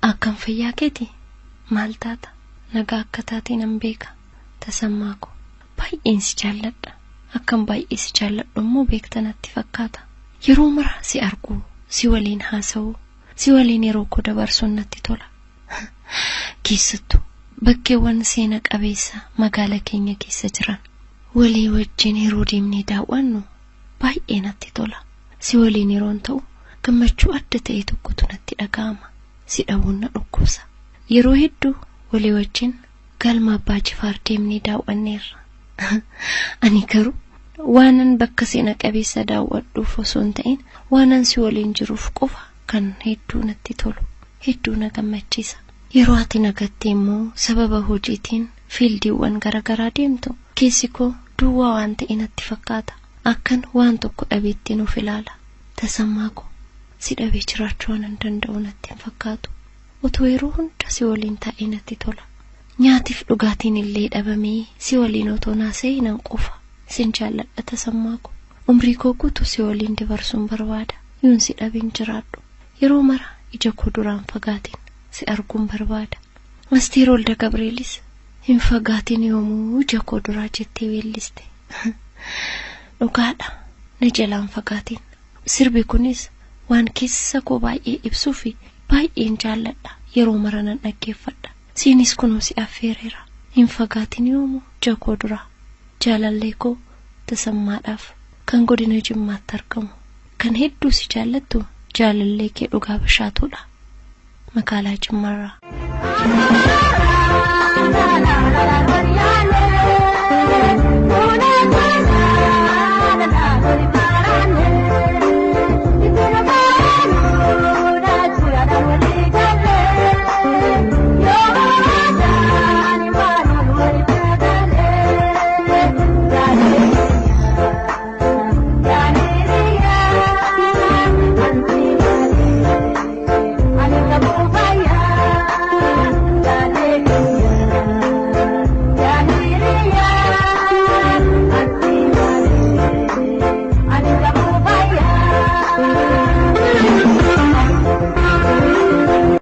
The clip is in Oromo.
Akkam fayyaa keeti maal taata nagaa akka taate nan beeka tasammaa ko baay'een si jaalladha akkam baay'ee si jaalladhu immoo beektanatti fakkaata yeroo mara si argu si waliin haasa'u si waliin yeroo ko dabarsuun natti tola keessattuu bakkeewwan seena qabeessa magaala keenya keessa jiran walii wajjin yeroo deemnee daawwannu baay'ee natti tola si waliin yeroon ta'u gammachuu adda ta'e tokkotu natti dhaga'ama si dhawuun na dhukkubsa yeroo hedduu walii wajjin galma abbaa Jifaar deemnee daawwanneerra ani garuu waanan bakka seena qabeessa daawwadhuuf osoo hin ta'in waanan si waliin jiruuf qofa kan hedduu natti tolu hedduu na gammachiisa yeroo ati nagattee immoo sababa hojiitiin fiildiiwwan garagaraa deemtu keessi koo duwwaa waan ta'e natti fakkaata akkan waan tokko dhabeetti nuuf ilaala tasammaa ko si dhabee jiraachuu waan danda'u natti hin fakkaatu otoo yeroo hunda si waliin taa'ee natti tola nyaatiif dhugaatiin illee dhabamee si waliin otoo naasee nan qofa sin jaalladha tasammaa ko umrii koo guutuu si waliin dabarsuun barbaada yoon si dhabeen jiraadhu yeroo mara ija koo duraan fagaatiin si arguun barbaada Asteer Wolde Gabreelis hin fagaatiin yoomuu ija koo duraa jettee weelliste dhugaadha na jalaan fagaatiin sirbi kunis waan keessa koo baay'ee ibsuu fi baay'een jaalladha yeroo mara nan dhaggeeffadha siinis kunoo si affeereera hin fagaatiin yoomuu ija koo duraa jaalallee koo tasammaadhaaf kan godina Jimmaatti argamu kan hedduu si jaallattu jaalallee kee dhugaa bishaatudha magaalaa Jimmaarraa